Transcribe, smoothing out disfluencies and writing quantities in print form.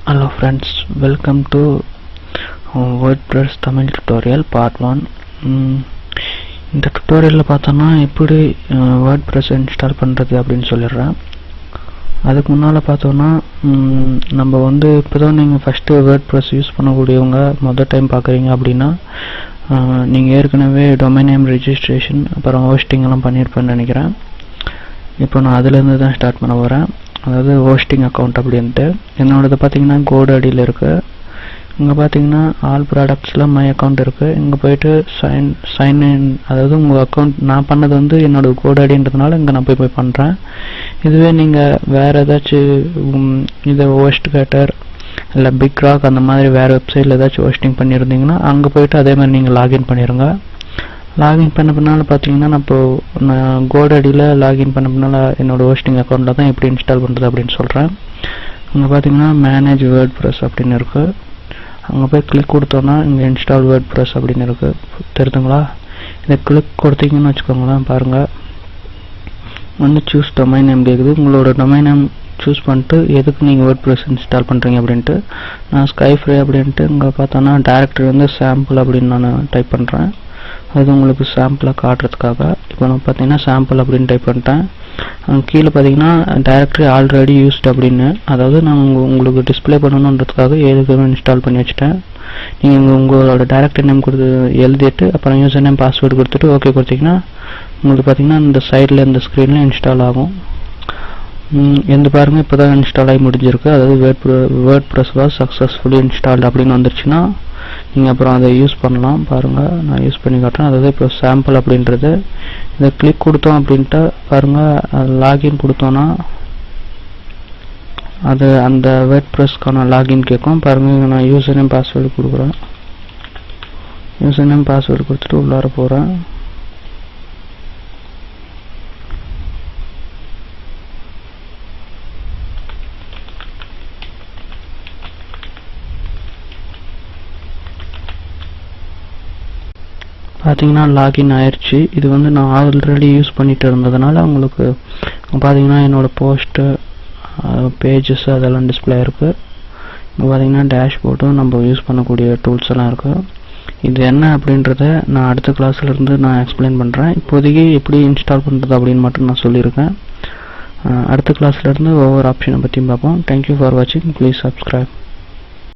Hello friends, welcome to WordPress Tamil tutorial part 1. இந்த tutorialல பார்த்தோம்னா எப்படி WordPress install பண்றது அப்படினு சொல்லிறேன். அதுக்கு முன்னால பார்த்தோம்னா நம்ம வந்து இப்போதான் நீங்க ஃபர்ஸ்ட் WordPress யூஸ் பண்ணக்கூடியவங்க முதல் டைம் பார்க்கறீங்க அப்படினா நீங்க ஏற்கனவே domain name registration அப்புறம் hosting எல்லாம் பண்ணிருப்பேன்னு நினைக்கிறேன். இப்போ நான் அதில இருந்து தான் ஸ்டார்ட் பண்ண போறேன். அதாவது hosting account அப்படின்ட்டு என்னோடது பாத்தீங்கன்னா GoDaddy ல இருக்கு. இங்க பாத்தீங்கன்னா all productsல my account இருக்கு. இங்க போய்ட்டு sign in அதாவது உங்க account நான் பண்ணது வந்து என்னோட GoDaddyன்றதுனால இங்க நான் போய் பண்றேன். இதுவே நீங்க வேற ஏதாச்சும் இத HostGator இல்ல BigRock அந்த மாதிரி வேற வெப்சைட்ல ஏதாச்சும் hosting பண்ணிருந்தீங்கன்னா அங்க போய்ட்டு அதே மாதிரி நீங்க லாகின் பண்ணிருங்க. லாகின் பண்ண பின்னால பாத்தீங்கன்னா நான் GoDaddy ல லாகின் பண்ண பின்னால என்னோட ஹோஸ்டிங் அக்கவுண்ட்ல தான் எப்படி இன்ஸ்டால் பண்றது அப்படினு சொல்றேன். அங்க பாத்தீங்கன்னா manage WordPress அப்படினு இருக்கு. அங்க போய் கிளிக் கொடுத்தோம்னா இங்க install WordPress அப்படினு இருக்கு. தெரியுதுங்களா? இத கிளிக் கொடுத்தீங்கன்னு வெச்சுக்கோங்களேன் பாருங்க. வந்து choose domain name கேக்குது. உங்களோட domain name choose பண்ணிட்டு எதுக்கு நீங்க WordPress இன்ஸ்டால் பண்றீங்க அப்படினு நான் Skyfree அப்படினு இங்க பார்த்தோம்னா டைரக்டரி வந்து sample அப்படினு நான் டைப் பண்றேன். அது உங்களுக்கு சாம்பிளா காட்றதுக்காக இப்போ நான் பாத்தீங்கன்னா சாம்பிள் அப்படினு டைப் பண்ணிட்டேன். கீழ பாத்தீங்கன்னா டைரக்டரி ஆல்ரெடி யூஸ்ட் அப்படினு அதாவது நான் உங்களுக்கு டிஸ்ப்ளே பண்ணனும்ன்றதுக்காக ஏற்கனவே இன்ஸ்டால் பண்ணி வச்சிட்டேன். நீங்க உங்களோட டைரக்டரி நேம் கொடுத்து எழுதிட்டு அப்புறம் யூசர் நேம் பாஸ்வேர்ட் கொடுத்துட்டு ஓகே கொடுத்தீங்கன்னா உங்களுக்கு பாத்தீங்கன்னா இந்த சைடுல இந்த ஸ்கிரீன்ல இன்ஸ்டால் ஆகும். இந்த பாருங்க இப்போதான் இன்ஸ்டால் ஆகி முடிஞ்சிருக்கு. அதாவது WordPress was successfully installed அப்படினு வந்துருச்சுனா நீங்க அப்புறம் அதை யூஸ் பண்ணலாம். பாருங்க நான் யூஸ் பண்ணி காட்டுறேன். அதாவது இப்போ சாம்பிள் அப்படின்றது இத கிளிக் கொடுத்தோம் அப்படின்ட்டு பாருங்க லாகின் கொடுத்தோம்னா அது அந்த WordPress-க்கான லாகின் கேக்கும். பாருங்க நான் யூசர் நேம் பாஸ்வேர்ட் கொடுக்குறேன். யூசர் நேம் பாஸ்வேர்ட் கொடுத்துட்டு உள்ளார போறேன். பாத்தீங்கன்னா லாகின் ஆயிருச்சு. இது வந்து நான் ஆல்ரெடி யூஸ் பண்ணிட்டு இருந்ததனால உங்களுக்கு பாத்தீங்கன்னா என்னோட போஸ்ட் பேजेस அதெல்லாம் டிஸ்ப்ளே இருக்கு. இங்க பாத்தீங்கன்னா டேஷ்போர்டும் நம்ம யூஸ் பண்ணக்கூடிய டூல்ஸ் எல்லாம் இருக்கு. இது என்ன அப்படின்றத நான் அடுத்த கிளாஸ்ல இருந்து நான் எக்ஸ்பிளைன் பண்றேன். இப்போதைக்கு எப்படி இன்ஸ்டால் பண்றது அப்படினு மட்டும் நான் சொல்லிருக்கேன். அடுத்த கிளாஸ்ல இருந்து ஒவ்வொரு ஆப்ஷனை பத்தியும் பார்ப்போம். Thank you for watching. Please subscribe.